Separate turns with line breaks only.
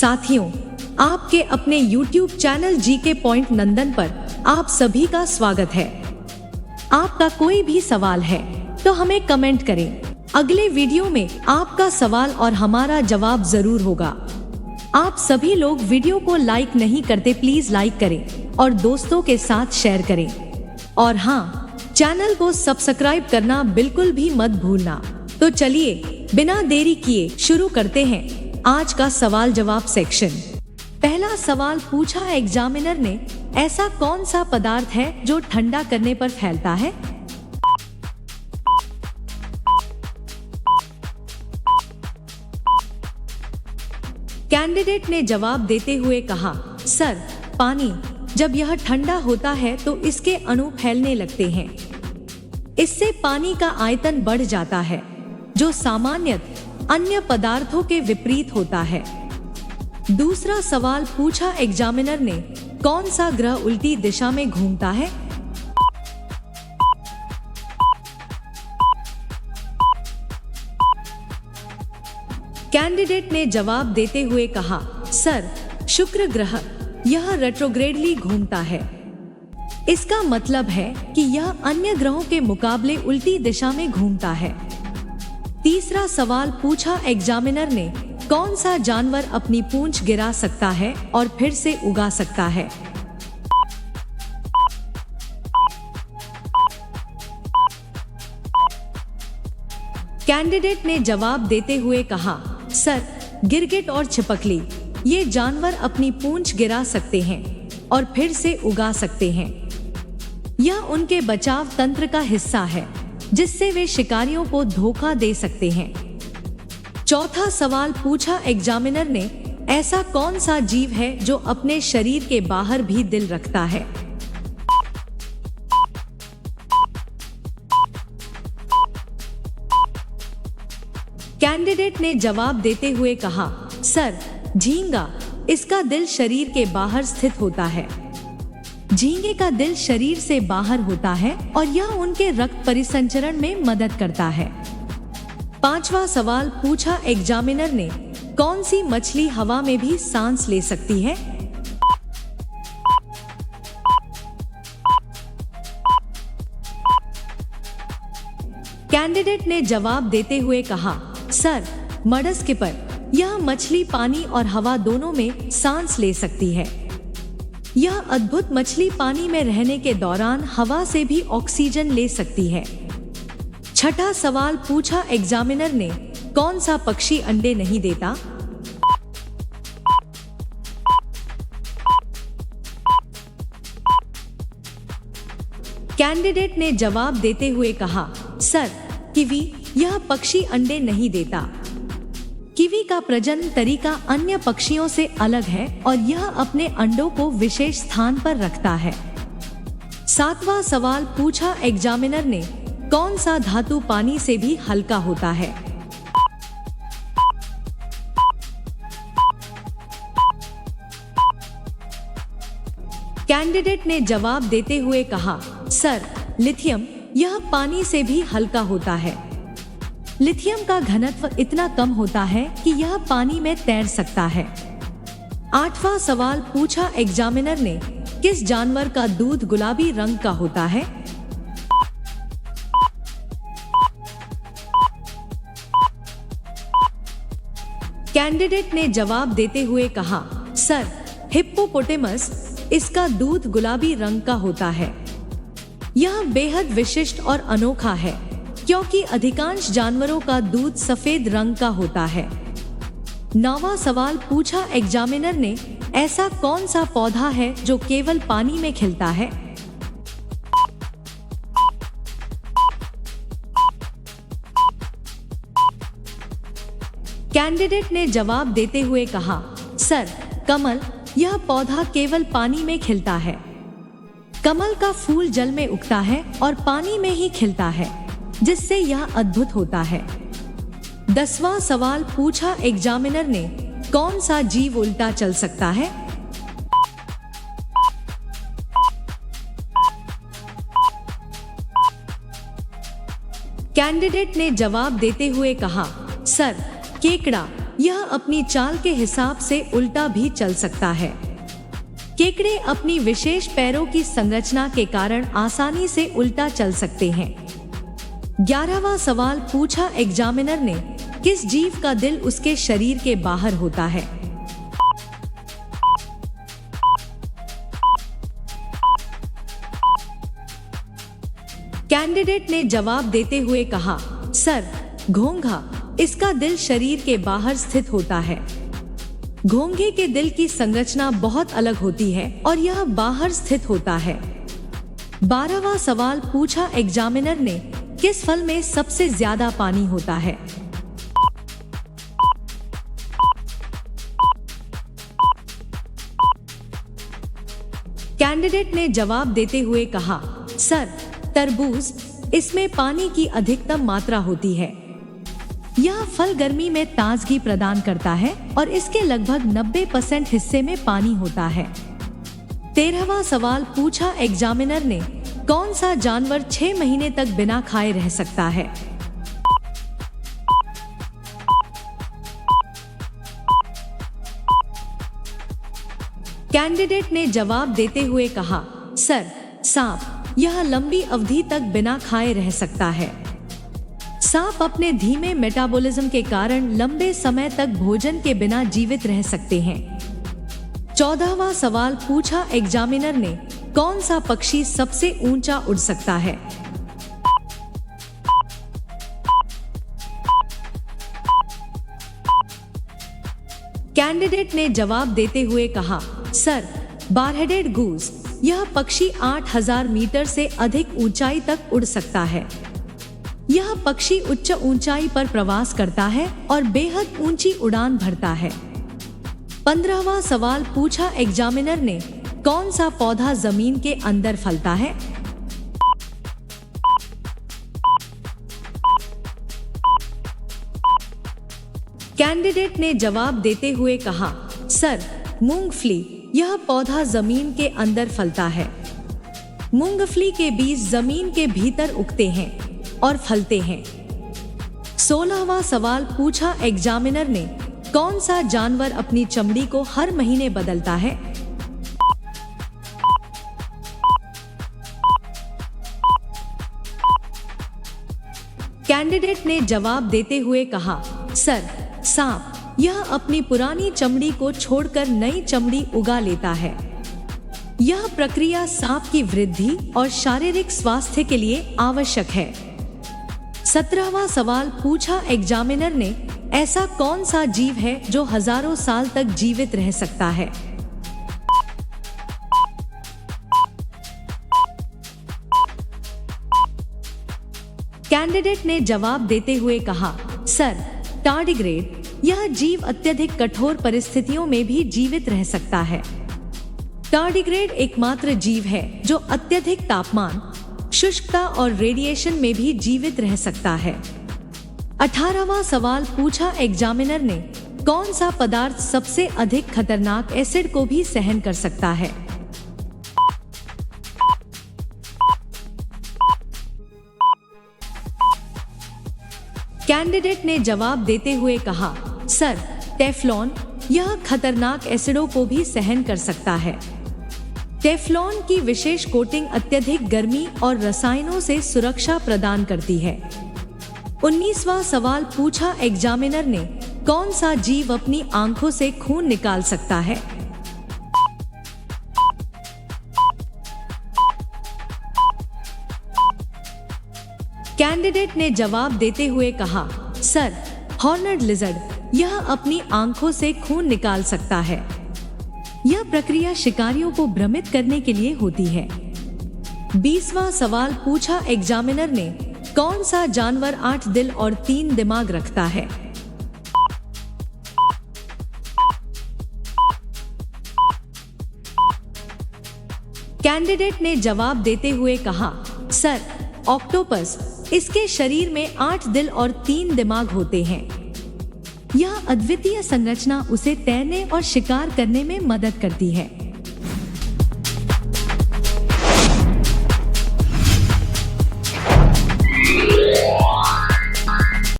साथियों, आपके अपने YouTube चैनल जीके पॉइंट नंदन पर आप सभी का स्वागत है। आपका कोई भी सवाल है तो हमें कमेंट करें। अगले वीडियो में आपका सवाल और हमारा जवाब जरूर होगा। आप सभी लोग वीडियो को लाइक नहीं करते, प्लीज लाइक करें और दोस्तों के साथ शेयर करें। और हाँ, चैनल को सब्सक्राइब करना बिल्कुल भी मत भूलना। तो चलिए बिना देरी किए शुरू करते हैं आज का सवाल जवाब सेक्शन। पहला सवाल पूछा एग्जामिनर ने, ऐसा कौन सा पदार्थ है जो ठंडा करने पर फैलता है? कैंडिडेट ने जवाब देते हुए कहा, सर, पानी। जब यह ठंडा होता है तो इसके अणु फैलने लगते हैं। इससे पानी का आयतन बढ़ जाता है, जो सामान्यतः अन्य पदार्थों के विपरीत होता है। दूसरा सवाल पूछा एग्जामिनर ने, कौन सा ग्रह उल्टी दिशा में घूमता है? कैंडिडेट ने जवाब देते हुए कहा, सर, शुक्र ग्रह। यह रेट्रोग्रेडली घूमता है। इसका मतलब है कि यह अन्य ग्रहों के मुकाबले उल्टी दिशा में घूमता है। तीसरा सवाल पूछा एग्जामिनर ने, कौन सा जानवर अपनी पूंछ गिरा सकता है और फिर से उगा सकता है? कैंडिडेट ने जवाब देते हुए कहा, सर, गिरगिट और छिपकली। ये जानवर अपनी पूंछ गिरा सकते हैं और फिर से उगा सकते हैं। यह उनके बचाव तंत्र का हिस्सा है, जिससे वे शिकारियों को धोखा दे सकते हैं। चौथा सवाल पूछा एग्जामिनर ने, ऐसा कौन सा जीव है जो अपने शरीर के बाहर भी दिल रखता है? कैंडिडेट ने जवाब देते हुए कहा, सर, झींगा। इसका दिल शरीर के बाहर स्थित होता है। झींगे का दिल शरीर से बाहर होता है और यह उनके रक्त परिसंचरण में मदद करता है। पांचवा सवाल पूछा एग्जामिनर ने, कौन सी मछली हवा में भी सांस ले सकती है? कैंडिडेट ने जवाब देते हुए कहा, सर, मडस्किपर। यह मछली पानी और हवा दोनों में सांस ले सकती है। यह अद्भुत मछली पानी में रहने के दौरान हवा से भी ऑक्सीजन ले सकती है। छठा सवाल पूछा एग्जामिनर ने, कौन सा पक्षी अंडे नहीं देता? कैंडिडेट ने जवाब देते हुए कहा, सर, कीवी। यह पक्षी अंडे नहीं देता। कीवी का प्रजनन तरीका अन्य पक्षियों से अलग है और यह अपने अंडों को विशेष स्थान पर रखता है। सातवां सवाल पूछा एग्जामिनर ने, कौन सा धातु पानी से भी हल्का होता है? कैंडिडेट ने जवाब देते हुए कहा, सर, लिथियम। यह पानी से भी हल्का होता है। लिथियम का घनत्व इतना कम होता है कि यह पानी में तैर सकता है। आठवां सवाल पूछा एग्जामिनर ने, किस जानवर का दूध गुलाबी रंग का होता है? कैंडिडेट ने जवाब देते हुए कहा, सर, हिप्पोपोटेमस। इसका दूध गुलाबी रंग का होता है। यह बेहद विशिष्ट और अनोखा है, क्योंकि अधिकांश जानवरों का दूध सफेद रंग का होता है। नौवां सवाल पूछा एग्जामिनर ने, ऐसा कौन सा पौधा है जो केवल पानी में खिलता है? कैंडिडेट ने जवाब देते हुए कहा, सर, कमल। यह पौधा केवल पानी में खिलता है। कमल का फूल जल में उगता है और पानी में ही खिलता है, जिससे यह अद्भुत होता है। 10वां सवाल पूछा एग्जामिनर ने, कौन सा जीव उल्टा चल सकता है? कैंडिडेट ने जवाब देते हुए कहा, सर, केकड़ा। यह अपनी चाल के हिसाब से उल्टा भी चल सकता है। केकड़े अपनी विशेष पैरों की संरचना के कारण आसानी से उल्टा चल सकते हैं। 11वां सवाल पूछा एग्जामिनर ने, किस जीव का दिल उसके शरीर के बाहर होता है? कैंडिडेट ने जवाब देते हुए कहा, सर, घोंघा। इसका दिल शरीर के बाहर स्थित होता है। घोंघे के दिल की संरचना बहुत अलग होती है और यह बाहर स्थित होता है। 12वां सवाल पूछा एग्जामिनर ने, किस फल में सबसे ज्यादा पानी होता है? कैंडिडेट ने जवाब देते हुए कहा, सर, तरबूज। इसमें पानी की अधिकतम मात्रा होती है। यह फल गर्मी में ताजगी प्रदान करता है और इसके लगभग 90% हिस्से में पानी होता है। 13वां सवाल पूछा एग्जामिनर ने, कौन सा जानवर 6 महीने तक बिना खाए रह सकता है? कैंडिडेट ने जवाब देते हुए कहा, सर, सांप। यह लंबी अवधि तक बिना खाए रह सकता है। सांप अपने धीमे मेटाबॉलिज्म के कारण लंबे समय तक भोजन के बिना जीवित रह सकते हैं। 14वां सवाल पूछा एग्जामिनर ने, कौन सा पक्षी सबसे ऊंचा उड़ सकता है? कैंडिडेट ने जवाब देते हुए कहा, सर, बार-हेडेड गूस। यह पक्षी 8000 मीटर से अधिक ऊंचाई तक उड़ सकता है। यह पक्षी उच्च ऊंचाई पर प्रवास करता है और बेहद ऊंची उड़ान भरता है। 15वां सवाल पूछा एग्जामिनर ने, कौन सा पौधा जमीन के अंदर फलता है? कैंडिडेट ने जवाब देते हुए कहा, सर, मूंगफली। यह पौधा जमीन के अंदर फलता है। मूंगफली के बीज जमीन के भीतर उगते हैं और फलते हैं। 16वां सवाल पूछा एग्जामिनर ने, कौन सा जानवर अपनी चमड़ी को हर महीने बदलता है? कैंडिडेट ने जवाब देते हुए कहा, सर, सांप। यह अपनी पुरानी चमड़ी को छोड़कर नई चमड़ी उगा लेता है। यह प्रक्रिया सांप की वृद्धि और शारीरिक स्वास्थ्य के लिए आवश्यक है। 17वां सवाल पूछा एग्जामिनर ने, ऐसा कौन सा जीव है जो हजारों साल तक जीवित रह सकता है? कैंडिडेट ने जवाब देते हुए कहा, सर, टार्डिग्रेड। यह जीव अत्यधिक कठोर परिस्थितियों में भी जीवित रह सकता है। टार्डिग्रेड एकमात्र जीव है जो अत्यधिक तापमान, शुष्कता और रेडिएशन में भी जीवित रह सकता है। 18वां सवाल पूछा एग्जामिनर ने, कौन सा पदार्थ सबसे अधिक खतरनाक एसिड को भी सहन कर सकता है? कैंडिडेट ने जवाब देते हुए कहा, सर, टेफ्लॉन। यह खतरनाक एसिडों को भी सहन कर सकता है। टेफ्लॉन की विशेष कोटिंग अत्यधिक गर्मी और रसायनों से सुरक्षा प्रदान करती है। 19वां सवाल पूछा एग्जामिनर ने, कौन सा जीव अपनी आंखों से खून निकाल सकता है? कैंडिडेट ने जवाब देते हुए कहा, सर, हॉर्नड लिजर्ड। यह अपनी आंखों से खून निकाल सकता है। यह प्रक्रिया शिकारियों को भ्रमित करने के लिए होती है। 20वां सवाल पूछा एग्जामिनर ने, कौन सा जानवर 8 दिल और 3 दिमाग रखता है? कैंडिडेट ने जवाब देते हुए कहा, सर, ऑक्टोपस। इसके शरीर में 8 दिल और 3 दिमाग होते हैं। यह अद्वितीय संरचना उसे तैरने और शिकार करने में मदद करती है।